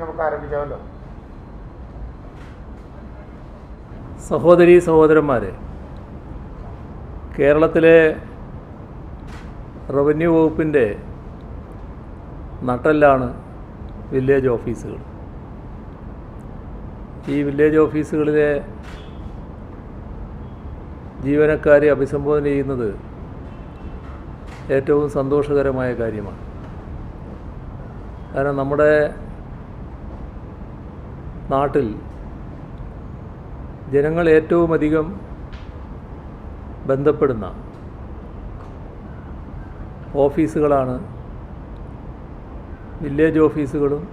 നമുക്ക് ആരംഭിക്കാമല്ലോ. സഹോദരീ സഹോദരന്മാരെ, കേരളത്തിലെ റവന്യൂ വകുപ്പിൻ്റെ നട്ടെല്ലാണ് വില്ലേജ് ഓഫീസുകൾ. ഈ വില്ലേജ് ഓഫീസുകളിലെ ജീവനക്കാരെ അഭിസംബോധന ചെയ്യുന്നത് ഏറ്റവും സന്തോഷകരമായ കാര്യമാണ്. കാരണം നമ്മുടെ നാട്ടിൽ ജനങ്ങൾ ഏറ്റവും അധികം ബന്ധപ്പെടുന്ന ഓഫീസുകളാണ് വില്ലേജ് ഓഫീസുകളും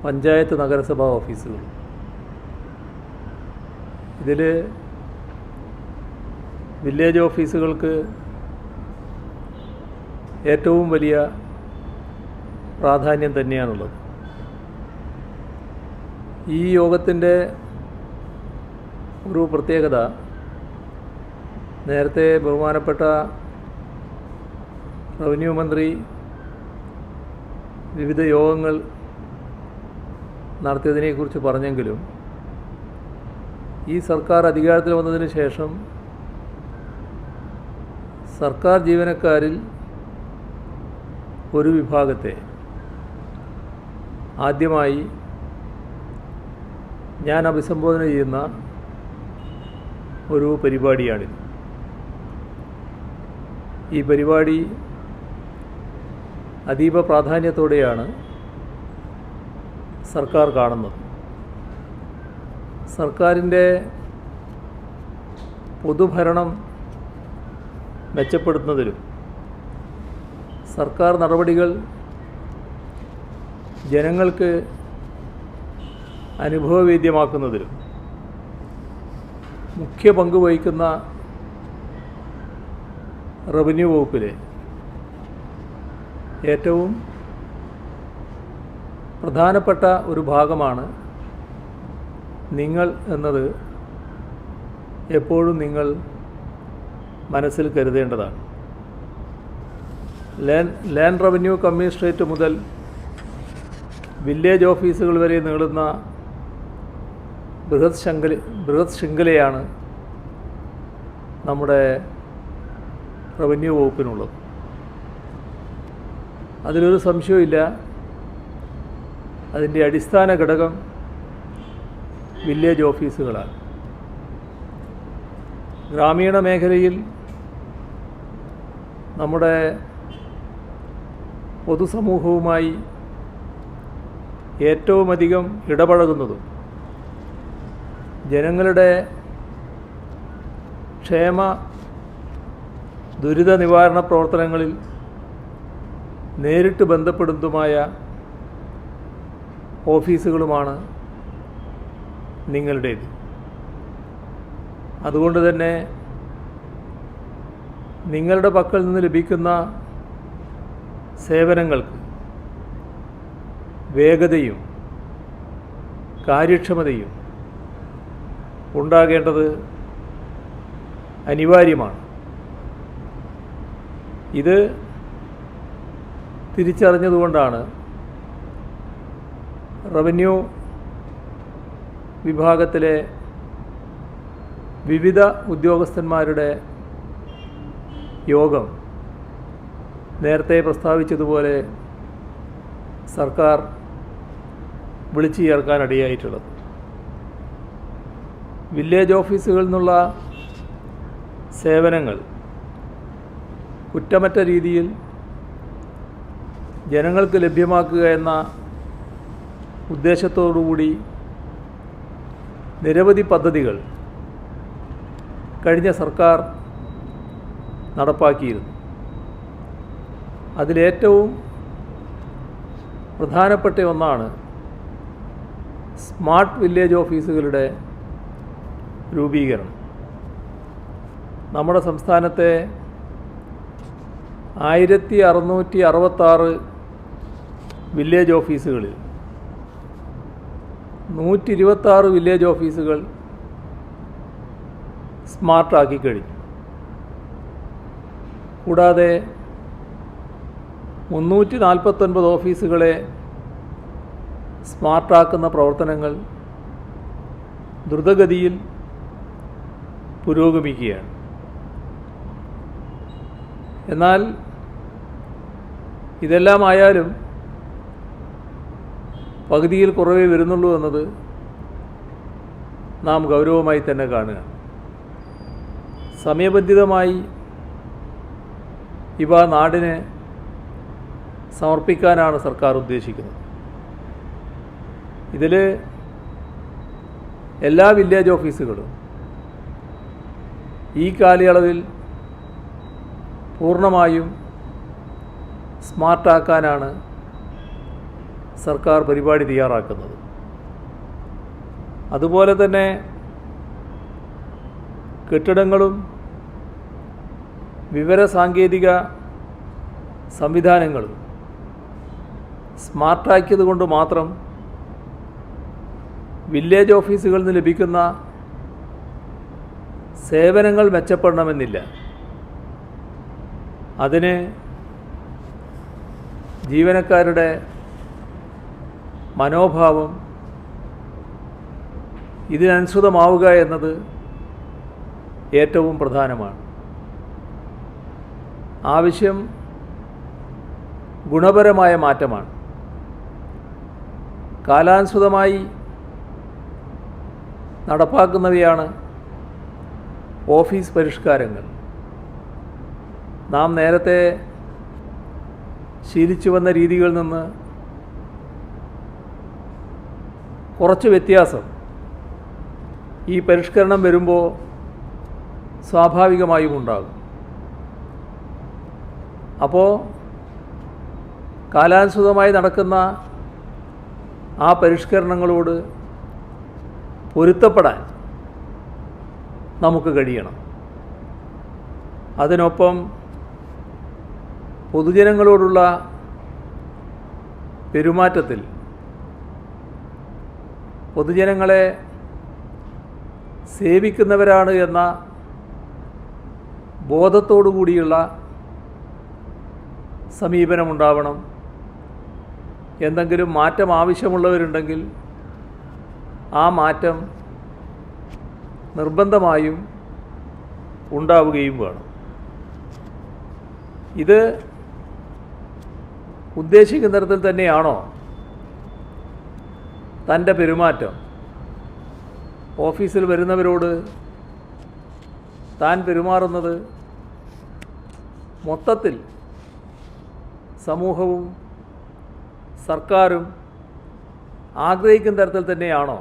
പഞ്ചായത്ത് നഗരസഭാ ഓഫീസുകളും. ഇതിൽ വില്ലേജ് ഓഫീസുകൾക്ക് ഏറ്റവും വലിയ പ്രാധാന്യം തന്നെയാണുള്ളത്. ഈ യോഗത്തിൻ്റെ ഒരു പ്രത്യേകത, നേരത്തെ ബഹുമാനപ്പെട്ട റവന്യൂ മന്ത്രി വിവിധ യോഗങ്ങൾ നടത്തിയതിനെക്കുറിച്ച് പറഞ്ഞെങ്കിലും ഈ സർക്കാർ അധികാരത്തിൽ വന്നതിന് ശേഷം സർക്കാർ ജീവനക്കാരിൽ ഒരു വിഭാഗത്തെ ആദ്യമായി ഞാൻ അഭിസംബോധന ചെയ്യുന്ന ഒരു പരിപാടിയാണിത്. ഈ പരിപാടി അതീവ പ്രാധാന്യത്തോടെയാണ് സർക്കാർ കാണുന്നത്. സർക്കാരിൻ്റെ പൊതുഭരണം മെച്ചപ്പെടുത്തുന്നതിലും സർക്കാർ നടപടികൾ ജനങ്ങൾക്ക് അനുഭവവേദ്യമാക്കുന്നതിലും മുഖ്യ പങ്ക് വഹിക്കുന്ന റവന്യൂ വകുപ്പിലെ ഏറ്റവും പ്രധാനപ്പെട്ട ഒരു ഭാഗമാണ് നിങ്ങൾ എന്നത് എപ്പോഴും നിങ്ങൾ മനസ്സിൽ കരുതേണ്ടതാണ്. ലാൻഡ് റവന്യൂ കമ്മീഷണറേറ്റ് മുതൽ വില്ലേജ് ഓഫീസുകൾ വരെ നീളുന്ന ബൃഹത് ശൃംഖലയാണ് നമ്മുടെ റവന്യൂ വകുപ്പിനുള്ളത്. അതിലൊരു സംശയവുമില്ല, അതിൻ്റെ അടിസ്ഥാന ഘടകം വില്ലേജ് ഓഫീസുകളാണ്. ഗ്രാമീണ മേഖലയിൽ നമ്മുടെ പൊതുസമൂഹവുമായി ഏറ്റവുമധികം ഇടപഴകുന്നതും ജനങ്ങളുടെ ക്ഷേമ ദുരിത നിവാരണ പ്രവർത്തനങ്ങളിൽ നേരിട്ട് ബന്ധപ്പെടുന്നതുമായ ഓഫീസുകളുമാണ് നിങ്ങളുടേത്. അതുകൊണ്ട് തന്നെ നിങ്ങളുടെ പക്കൽ നിന്ന് ലഭിക്കുന്ന സേവനങ്ങൾക്ക് വേഗതയും കാര്യക്ഷമതയും ഉണ്ടാകേണ്ടത് അനിവാര്യമാണ്. ഇത് തിരിച്ചറിഞ്ഞതുകൊണ്ടാണ് റവന്യൂ വിഭാഗത്തിലെ വിവിധ ഉദ്യോഗസ്ഥന്മാരുടെ യോഗം നേരത്തെ പ്രസ്താവിച്ചതുപോലെ സർക്കാർ വിളിച്ചു ചേർക്കാനിടയായിട്ടുള്ളത്. വില്ലേജ് ഓഫീസുകളിൽ നിന്നുള്ള സേവനങ്ങൾ കുറ്റമറ്റ രീതിയിൽ ജനങ്ങൾക്ക് ലഭ്യമാക്കുക എന്ന ഉദ്ദേശത്തോടുകൂടി നിരവധി പദ്ധതികൾ കഴിഞ്ഞ സർക്കാർ നടപ്പാക്കിയിരുന്നു. അതിലേറ്റവും പ്രധാനപ്പെട്ട ഒന്നാണ് സ്മാർട്ട് വില്ലേജ് ഓഫീസുകളുടെ രൂപീകരണം. നമ്മുടെ സംസ്ഥാനത്തെ 1666 വില്ലേജ് ഓഫീസുകളിൽ 126 വില്ലേജ് ഓഫീസുകൾ സ്മാർട്ടാക്കി കഴിഞ്ഞു. കൂടാതെ 349 ഓഫീസുകളെ സ്മാർട്ടാക്കുന്ന പ്രവർത്തനങ്ങൾ ദ്രുതഗതിയിൽ പുരോഗമിക്കുകയാണ്. എന്നാൽ ഇതെല്ലാമായാലും പകുതിയിൽ കുറവേ വരുന്നുള്ളൂ എന്നത് നാം ഗൗരവമായി തന്നെ കാണുക. സമയബന്ധിതമായി ഇവ നാടിന് സമർപ്പിക്കാനാണ് സർക്കാർ ഉദ്ദേശിക്കുന്നത്. ഇതിൽ എല്ലാ വില്ലേജ് ഓഫീസുകളും ഈ കാലയളവിൽ പൂർണ്ണമായും സ്മാർട്ടാക്കാനാണ് സർക്കാർ പരിപാടി തയ്യാറാക്കുന്നത്. അതുപോലെ തന്നെ കെട്ടിടങ്ങളും വിവരസാങ്കേതിക സംവിധാനങ്ങളും സ്മാർട്ടാക്കിയത് കൊണ്ട് മാത്രം വില്ലേജ് ഓഫീസുകളിൽ നിന്ന് ലഭിക്കുന്ന സേവനങ്ങൾ മെച്ചപ്പെടണമെന്നില്ല. അതിന് ജീവനക്കാരുടെ മനോഭാവം ഇതിനനുസൃതമാവുക എന്നത് ഏറ്റവും പ്രധാനമാണ്. ആവശ്യം ഗുണപരമായ മാറ്റമാണ്. കാലാനുസൃതമായി നടപ്പാക്കുന്നവയാണ് ഓഫീസ് പരിഷ്കാരങ്ങൾ. നാം നേരത്തെ ശീലിച്ചു വന്ന രീതികളിൽ നിന്ന് കുറച്ച് വ്യത്യാസം ഈ പരിഷ്കരണം വരുമ്പോൾ സ്വാഭാവികമായും ഉണ്ടാകും. അപ്പോൾ കാലാനുസൃതമായി നടക്കുന്ന ആ പരിഷ്കരണങ്ങളോട് പൊരുത്തപ്പെടാൻ നമുക്ക് കഴിയണം. അതിനൊപ്പം പൊതുജനങ്ങളോടുള്ള പെരുമാറ്റത്തിൽ പൊതുജനങ്ങളെ സേവിക്കുന്നവരാണ് എന്ന ബോധത്തോടു കൂടിയുള്ള സമീപനമുണ്ടാവണം. എന്തെങ്കിലും മാറ്റം ആവശ്യമുള്ളവരുണ്ടെങ്കിൽ ആ മാറ്റം നിർബന്ധമായും ഉണ്ടാവുകയും വേണം. ഇത് ഉദ്ദേശിക്കുന്ന തരത്തിൽ തന്നെയാണോ തൻ്റെ പെരുമാറ്റം? ഓഫീസിൽ വരുന്നവരോട് താൻ പെരുമാറുന്നത് മൊത്തത്തിൽ സമൂഹവും സർക്കാരും ആഗ്രഹിക്കുന്ന തരത്തിൽ തന്നെയാണോ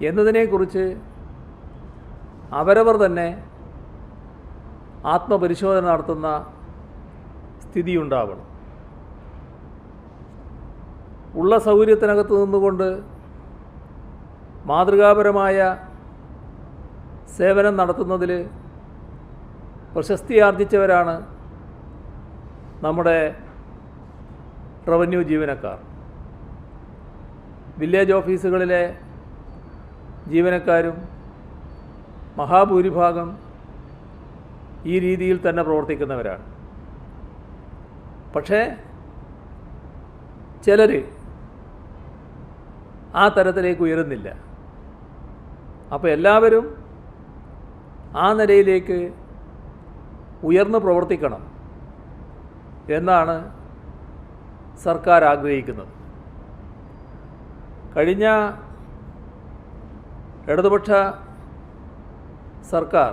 എന്നതിനെക്കുറിച്ച് അവരവർ തന്നെ ആത്മപരിശോധന നടത്തുന്ന സ്ഥിതിയുണ്ടാവണം. ഉള്ള സൗകര്യത്തിനകത്ത് നിന്നുകൊണ്ട് മാതൃകാപരമായ സേവനം നടത്തുന്നതിൽ പ്രശസ്തിയാർജിച്ചവരാണ് നമ്മുടെ റവന്യൂ ജീവനക്കാർ. വില്ലേജ് ഓഫീസുകളിലെ ജീവനക്കാരും മഹാഭൂരിഭാഗം ഈ രീതിയിൽ തന്നെ പ്രവർത്തിക്കുന്നവരാണ്. പക്ഷേ ചിലർ ആ തരത്തിലേക്ക് ഉയരുന്നില്ല. അപ്പോൾ എല്ലാവരും ആ നിലയിലേക്ക് ഉയർന്നു പ്രവർത്തിക്കണം എന്നാണ് സർക്കാർ ആഗ്രഹിക്കുന്നത്. കഴിഞ്ഞ ഇടതുപക്ഷ സർക്കാർ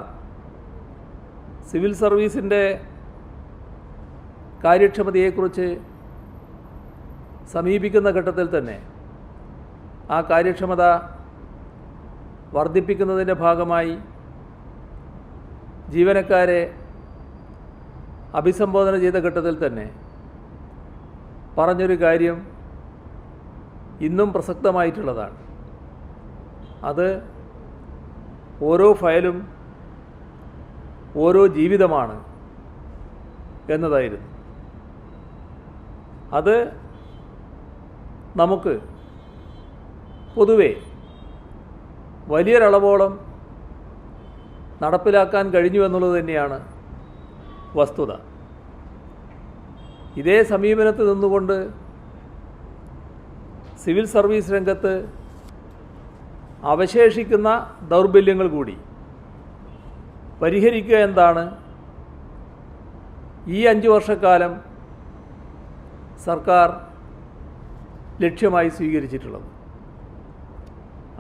സിവിൽ സർവീസിൻ്റെ കാര്യക്ഷമതയെക്കുറിച്ച് സമീപിക്കുന്ന ഘട്ടത്തിൽ തന്നെ ആ കാര്യക്ഷമത വർദ്ധിപ്പിക്കുന്നതിൻ്റെ ഭാഗമായി ജീവനക്കാരെ അഭിസംബോധന ചെയ്ത ഘട്ടത്തിൽ തന്നെ പറഞ്ഞൊരു കാര്യം ഇന്നും പ്രസക്തമായിട്ടുള്ളതാണ്. അത് ഓരോ ഫയലും ഓരോ ജീവിതമാണ് എന്നതായിരുന്നു. അത് നമുക്ക് പൊതുവെ വലിയൊരളവോളം നടപ്പിലാക്കാൻ കഴിഞ്ഞു എന്നുള്ളത് തന്നെയാണ് വസ്തുത. ഇതേ സമീപനത്തിൽ നിന്നുകൊണ്ട് സിവിൽ സർവീസ് രംഗത്ത് അവശേഷിക്കുന്ന ദൗർബല്യങ്ങൾ കൂടി പരിഹരിക്കുക എന്നതാണ് ഈ 5 വർഷക്കാലം സർക്കാർ ലക്ഷ്യമായി സ്വീകരിച്ചിട്ടുള്ളത്.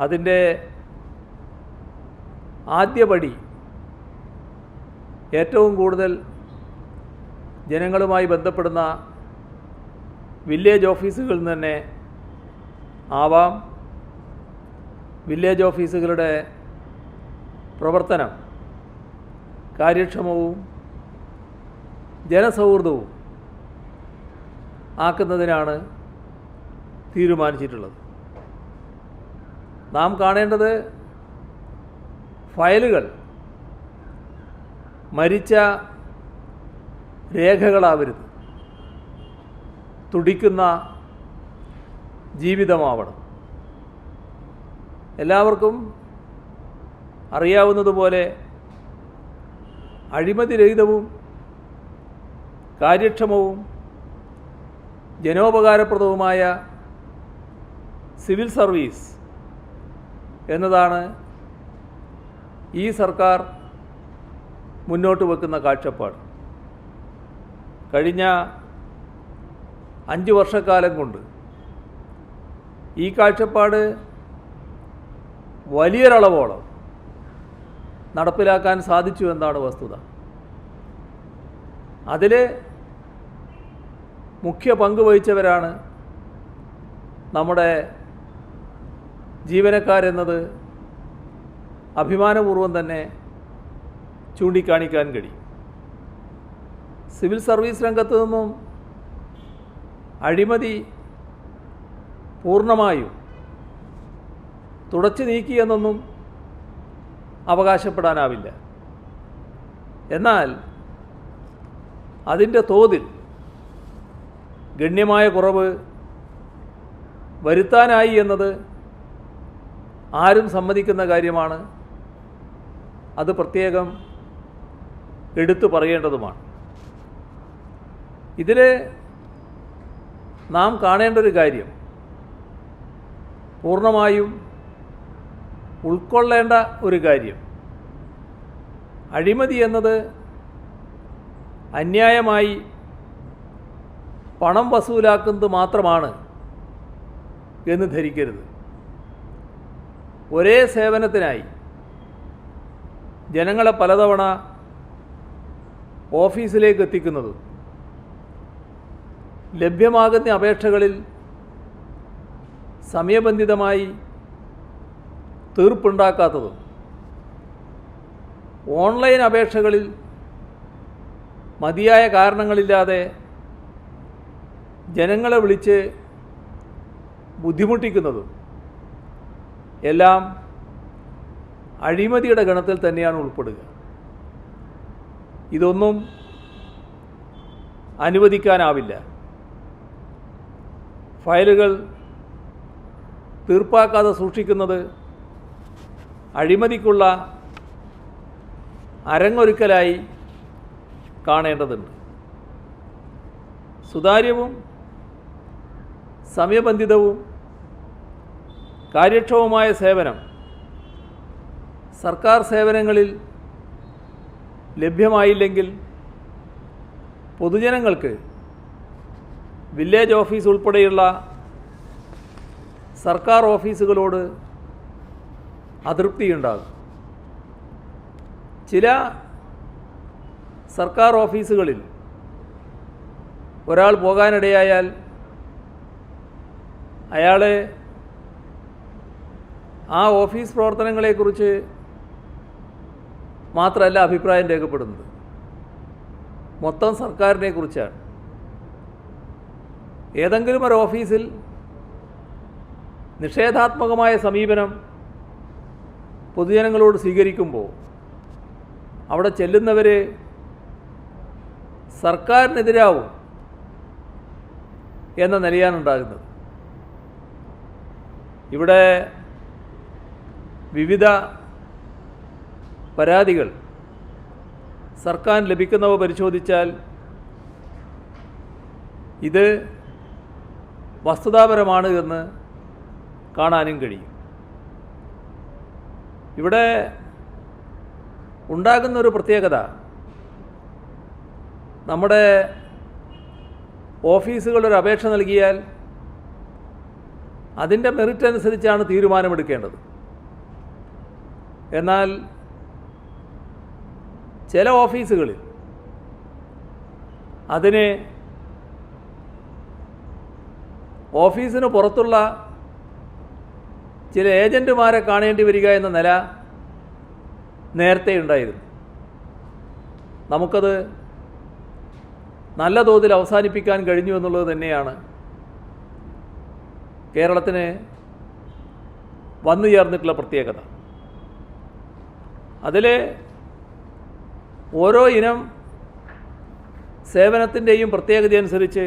അതിൻ്റെ ആദ്യപടി ഏറ്റവും കൂടുതൽ ജനങ്ങളുമായി ബന്ധപ്പെടുന്ന വില്ലേജ് ഓഫീസുകളിൽ നിന്ന് തന്നെ ആവാം. വില്ലേജ് ഓഫീസുകളുടെ പ്രവർത്തനം കാര്യക്ഷമവും ജനസൗഹൃദവും ആക്കുന്നതിനാണ് തീരുമാനിച്ചിട്ടുള്ളത്. നാം കാണേണ്ടത് ഫയലുകൾ മരിച്ച രേഖകളാവരുത്, തുടിക്കുന്ന ജീവിതമാവണം. എല്ലാവർക്കും അറിയാവുന്നതുപോലെ അഴിമതിരഹിതവും കാര്യക്ഷമവും ജനോപകാരപ്രദവുമായ സിവിൽ സർവീസ് എന്നതാണ് ഈ സർക്കാർ മുന്നോട്ട് വെക്കുന്ന കാഴ്ചപ്പാട്. കഴിഞ്ഞ 5 വർഷക്കാലം കൊണ്ട് ഈ കാഴ്ചപ്പാട് വലിയൊരളവോളം നടപ്പിലാക്കാൻ സാധിച്ചു എന്നാണ് വസ്തുത. അതിൽ മുഖ്യ പങ്ക് വഹിച്ചവരാണ് നമ്മുടെ ജീവനക്കാരെന്നത് അഭിമാനപൂർവ്വം തന്നെ ചൂണ്ടിക്കാണിക്കാൻ കഴിയും. സിവിൽ സർവീസ് രംഗത്ത് നിന്നും അഴിമതി പൂർണ്ണമായും തുടച്ചു നീക്കിയെന്നൊന്നും അവകാശപ്പെടാനാവില്ല. എന്നാൽ അതിൻ്റെ തോതിൽ ഗണ്യമായ കുറവ് വരുത്താനായി എന്നത് ആരും സമ്മതിക്കുന്ന കാര്യമാണ്. അത് പ്രത്യേകം എടുത്തു പറയേണ്ടതുമാണ്. ഇതിൽ നാം കാണേണ്ട ഒരു കാര്യം, പൂർണ്ണമായും ഉൾക്കൊള്ളേണ്ട ഒരു കാര്യം, അഴിമതി എന്നത് അന്യായമായി പണം വസൂലാക്കുന്നത് മാത്രമാണ് എന്ന് ധരിക്കരുത്. ഒരേ സേവനത്തിനായി ജനങ്ങളെ പലതവണ ഓഫീസിലേക്ക് എത്തിക്കുന്നതും ലഭ്യമാകുന്ന അപേക്ഷകളിൽ സമയബന്ധിതമായി തീർപ്പുണ്ടാക്കാത്തതും ഓൺലൈൻ അപേക്ഷകളിൽ മതിയായ കാരണങ്ങളില്ലാതെ ജനങ്ങളെ വിളിച്ച് ബുദ്ധിമുട്ടിക്കുന്നതും എല്ലാം അഴിമതിയുടെ ഗണത്തിൽ തന്നെയാണ് ഉൾപ്പെടുക. ഇതൊന്നും അനുവദിക്കാനാവില്ല. ഫയലുകൾ തീർപ്പാക്കാതെ സൂക്ഷിക്കുന്നത് അഴിമതിക്കുള്ള അരങ്ങൊരുക്കലായി കാണേണ്ടതുണ്ട്. സുതാര്യവും സമയബന്ധിതവും കാര്യക്ഷമവുമായ സേവനം സർക്കാർ സേവനങ്ങളിൽ ലഭ്യമായില്ലെങ്കിൽ പൊതുജനങ്ങൾക്ക് വില്ലേജ് ഓഫീസ് ഉൾപ്പെടെയുള്ള സർക്കാർ ഓഫീസുകളോട് അതൃപ്തിയുണ്ടാകും. ചില സർക്കാർ ഓഫീസുകളിൽ ഒരാൾ പോകാനിടയായാൽ അയാളെ ആ ഓഫീസ് പ്രവർത്തനങ്ങളെക്കുറിച്ച് മാത്രമല്ല അഭിപ്രായം രേഖപ്പെടുന്നത്, മൊത്തം സർക്കാരിനെ കുറിച്ചാണ്. ഏതെങ്കിലും ഒരു ഓഫീസിൽ നിഷേധാത്മകമായ സമീപനം പൊതുജനങ്ങളോട് സ്വീകരിക്കുമ്പോൾ അവിടെ ചെല്ലുന്നവർ സർക്കാരിനെതിരാവും എന്ന നിലയാണുണ്ടാകുന്നത്. ഇവിടെ വിവിധ പരാതികൾ സർക്കാർ ലഭിക്കുന്നവ പരിശോധിച്ചാൽ ഇത് വസ്തുതാപരമാണ് എന്ന് കാണാനും കഴിയും. ഇവിടെ ഉണ്ടാകുന്നൊരു പ്രത്യേകത, നമ്മുടെ ഓഫീസുകളൊരു അപേക്ഷ നൽകിയാൽ അതിൻ്റെ മെറിറ്റ് അനുസരിച്ചാണ് തീരുമാനമെടുക്കേണ്ടത്. എന്നാൽ ചില ഓഫീസുകളിൽ അതിന് ഓഫീസിന് പുറത്തുള്ള ചില ഏജൻറ്റുമാരെ കാണേണ്ടി വരിക എന്ന നില നേരത്തെ ഉണ്ടായിരുന്നു. നമുക്കത് നല്ല തോതിൽ അവസാനിപ്പിക്കാൻ കഴിഞ്ഞു എന്നുള്ളത് തന്നെയാണ് കേരളത്തിന് വന്നു ചേർന്നിട്ടുള്ള പ്രത്യേകത. അതിൽ ഓരോ ഇനം സേവനത്തിൻ്റെയും പ്രത്യേകത അനുസരിച്ച്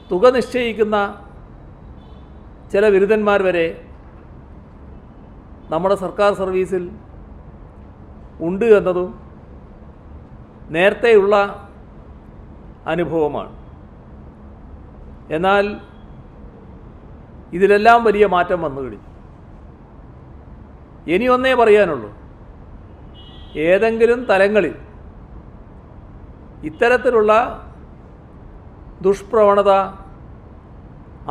തുക നിശ്ചയിക്കുന്ന ചില ബിരുദന്മാർ വരെ നമ്മുടെ സർക്കാർ സർവീസിൽ ഉണ്ട് എന്നതും നേരത്തെയുള്ള അനുഭവമാണ്. എന്നാൽ ഇതിലെല്ലാം വലിയ മാറ്റം വന്നു കഴിഞ്ഞു. ഇനി ഒന്നേ പറയാനുള്ളൂ, ഏതെങ്കിലും തലങ്ങളിൽ ഇത്തരത്തിലുള്ള ദുഷ്പ്രവണത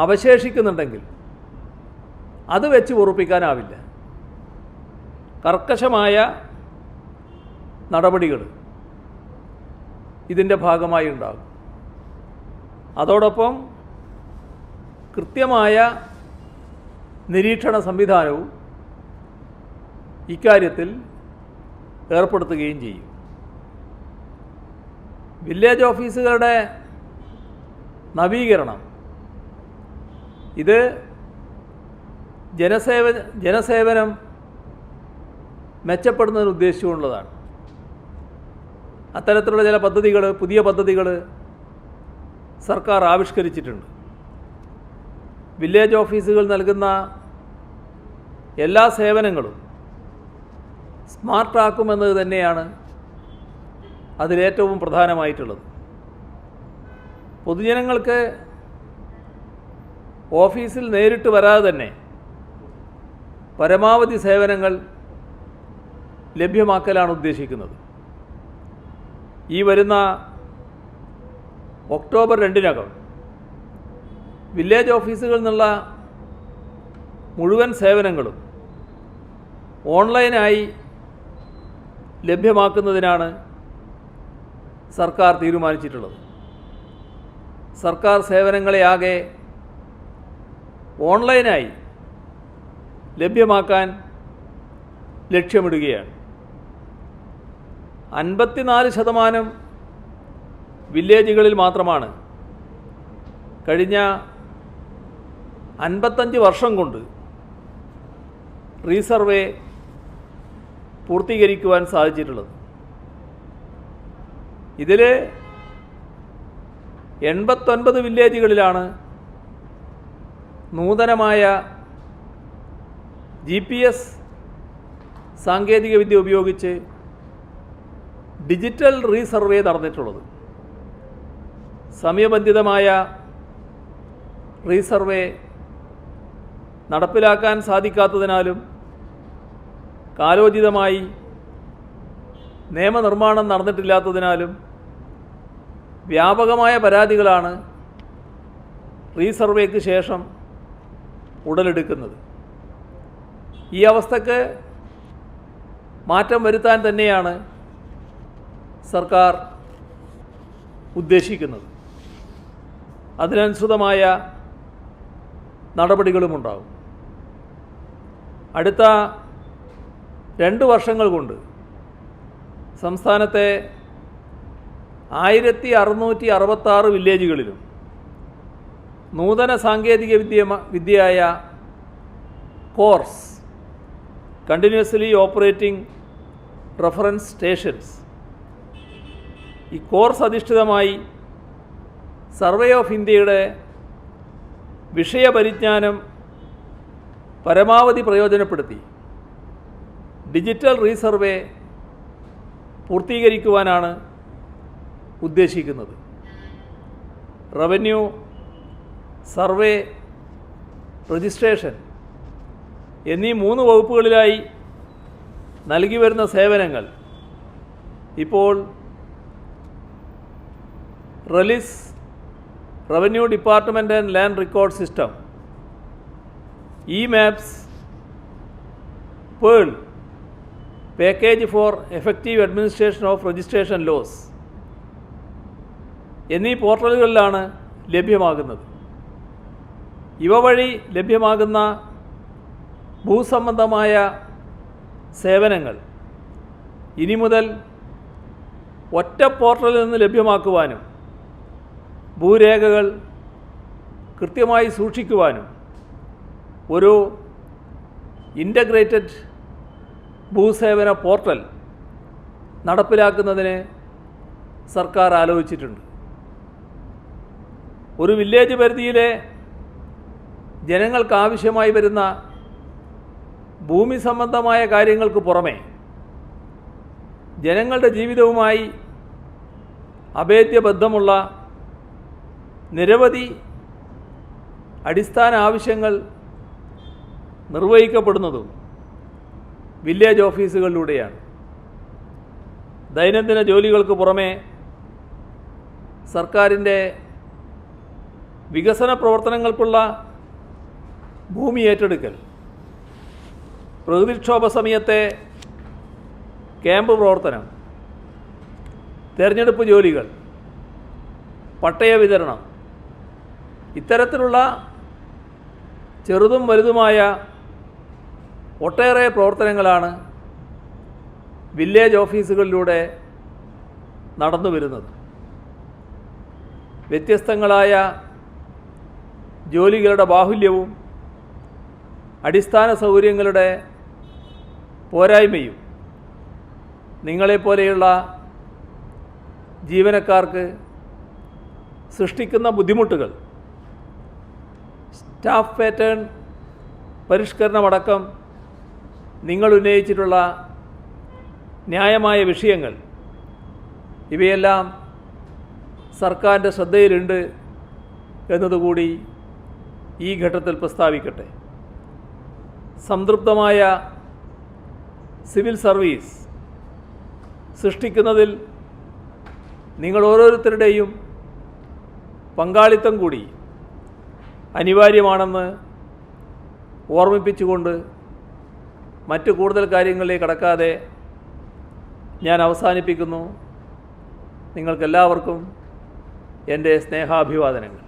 അവശേഷിക്കുന്നുണ്ടെങ്കിൽ അത് വെച്ച് പൊറുപ്പിക്കാനാവില്ല. കർക്കശമായ നടപടികൾ ഇതിൻ്റെ ഭാഗമായി ഉണ്ടാകും. അതോടൊപ്പം കൃത്യമായ നിരീക്ഷണ സംവിധാനവും ഇക്കാര്യത്തിൽ ഏർപ്പെടുത്തുകയും ചെയ്യും. വില്ലേജ് ഓഫീസുകളുടെ നവീകരണം ഇത് ജനസേവനം മെച്ചപ്പെടുന്നതിന് ഉദ്ദേശിച്ചുകൊണ്ടുള്ളതാണ്. അത്തരത്തിലുള്ള ചില പദ്ധതികൾ, പുതിയ പദ്ധതികൾ സർക്കാർ ആവിഷ്കരിച്ചിട്ടുണ്ട്. വില്ലേജ് ഓഫീസുകൾ നൽകുന്ന എല്ലാ സേവനങ്ങളും സ്മാർട്ടാക്കുമെന്നത് തന്നെയാണ് അതിലേറ്റവും പ്രധാനമായിട്ടുള്ളത്. പൊതുജനങ്ങൾക്ക് ഓഫീസിൽ നേരിട്ട് വരാതെ തന്നെ പരമാവധി സേവനങ്ങൾ ലഭ്യമാക്കലാണ് ഉദ്ദേശിക്കുന്നത്. ഈ വരുന്ന ഒക്ടോബർ 2 വില്ലേജ് ഓഫീസുകളിൽ നിന്നുള്ള മുഴുവൻ സേവനങ്ങളും ഓൺലൈനായി ലഭ്യമാക്കുന്നതിനാണ് സർക്കാർ തീരുമാനിച്ചിട്ടുള്ളത്. സർക്കാർ സേവനങ്ങളെയാകെ ഓൺലൈനായി ലഭ്യമാക്കാൻ ലക്ഷ്യമിടുകയാണ്. 54% വില്ലേജുകളിൽ മാത്രമാണ് കഴിഞ്ഞ 55 വർഷം കൊണ്ട് റീസർവേ പൂർത്തീകരിക്കുവാൻ സാധിച്ചിട്ടുള്ളത്. ഇതിൽ 89 വില്ലേജുകളിലാണ് നൂതനമായ GPS സാങ്കേതികവിദ്യ ഉപയോഗിച്ച് ഡിജിറ്റൽ റീസർവേ നടന്നിട്ടുള്ളത്. സമയബന്ധിതമായ റീസർവേ നടപ്പിലാക്കാൻ സാധിക്കാത്തതിനാലും കാലോചിതമായി നിയമനിർമ്മാണം നടന്നിട്ടില്ലാത്തതിനാലും വ്യാപകമായ പരാതികളാണ് റീസർവേക്ക് ശേഷം ഉടലെടുക്കുന്നത്. ഈ അവസ്ഥക്ക് മാറ്റം വരുത്താൻ തന്നെയാണ് സർക്കാർ ഉദ്ദേശിക്കുന്നത്. അതിനനുസൃതമായ നടപടികളുമുണ്ടാകും. അടുത്ത 2 വർഷങ്ങൾ കൊണ്ട് സംസ്ഥാനത്തെ 1666 വില്ലേജുകളിലും നൂതന സാങ്കേതിക വിദ്യയായ CORS, continuously operating reference stations, ഈ കോർസ് അധിഷ്ഠിതമായി സർവേ ഓഫ് ഇന്ത്യയുടെ വിഷയപരിജ്ഞാനം പരമാവധി പ്രയോജനപ്പെടുത്തി ഡിജിറ്റൽ റീസർവേ പൂർത്തീകരിക്കുവാനാണ് ഉദ്ദേശിക്കുന്നത്. റവന്യൂ, സർവേ, രജിസ്ട്രേഷൻ എന്നീ 3 വകുപ്പുകളിലായി നൽകി വരുന്ന സേവനങ്ങൾ ഇപ്പോൾ ReLIS revenue department and land record system, e maps, PEARL package for effective administration of registration laws എന്നീ പോർട്ടലുകളിലാണ് ലഭ്യമാകുന്നത്. ഇവ വഴി ലഭ്യമാകുന്ന ഭൂസംബന്ധമായ സേവനങ്ങൾ ഇനി മുതൽ ഒറ്റ പോർട്ടലിൽ നിന്ന് ലഭ്യമാക്കുവാനും ഭൂരേഖകൾ കൃത്യമായി സൂക്ഷിക്കുവാനും ഒരു ഇൻ്റഗ്രേറ്റഡ് ഭൂസേവന പോർട്ടൽ നടപ്പിലാക്കുന്നതിന് സർക്കാർ ആലോചിച്ചിട്ടുണ്ട്. ഒരു വില്ലേജ് പരിധിയിലെ ജനങ്ങൾക്ക് ആവശ്യമായി വരുന്ന ഭൂമി സംബന്ധമായ കാര്യങ്ങൾക്ക് പുറമെ ജനങ്ങളുടെ ജീവിതവുമായി അഭേദ്യബദ്ധമുള്ള നിരവധി അടിസ്ഥാന ആവശ്യങ്ങൾ നിർവഹിക്കപ്പെടുന്നതും വില്ലേജ് ഓഫീസുകളിലൂടെയാണ്. ദൈനംദിന ജോലികൾക്ക് പുറമെ സർക്കാരിൻ്റെ വികസന പ്രവർത്തനങ്ങൾക്കുള്ള ഭൂമി ഏറ്റെടുക്കൽ, പ്രകൃതിക്ഷോഭ സമയത്തെ ക്യാമ്പ് പ്രവർത്തനം, തെരഞ്ഞെടുപ്പ് ജോലികൾ, പട്ടയ വിതരണം, ഇത്തരത്തിലുള്ള ചെറുതും വലുതുമായ ഒട്ടേറെ പ്രവർത്തനങ്ങളാണ് വില്ലേജ് ഓഫീസുകളിലൂടെ നടന്നു വരുന്നത്. വ്യത്യസ്തങ്ങളായ ജോലികളുടെ ബാഹുല്യവും അടിസ്ഥാന സൗകര്യങ്ങളുടെ പോരായ്മയും നിങ്ങളെപ്പോലെയുള്ള ജീവനക്കാർക്ക് സൃഷ്ടിക്കുന്ന ബുദ്ധിമുട്ടുകൾ, സ്റ്റാഫ് പാറ്റേൺ പരിഷ്കരണമടക്കം നിങ്ങൾ ഉന്നയിച്ചിട്ടുള്ള ന്യായമായ വിഷയങ്ങൾ, ഇവയെല്ലാം സർക്കാരിൻ്റെ ശ്രദ്ധയിലുണ്ട് എന്നതുകൂടി ഈ ഘട്ടത്തിൽ പ്രസ്താവിക്കട്ടെ. സംതൃപ്തമായ സിവിൽ സർവീസ് സൃഷ്ടിക്കുന്നതിൽ നിങ്ങൾ ഓരോരുത്തരുടെയും പങ്കാളിത്തം കൂടി അനിവാര്യമാണെന്ന് ഓർമ്മിപ്പിച്ചുകൊണ്ട് മറ്റു കൂടുതൽ കാര്യങ്ങളിലേക്ക് കടക്കാതെ ഞാൻ അവസാനിപ്പിക്കുന്നു. നിങ്ങൾക്കെല്ലാവർക്കും എൻ്റെ സ്നേഹാഭിവാദനങ്ങൾ.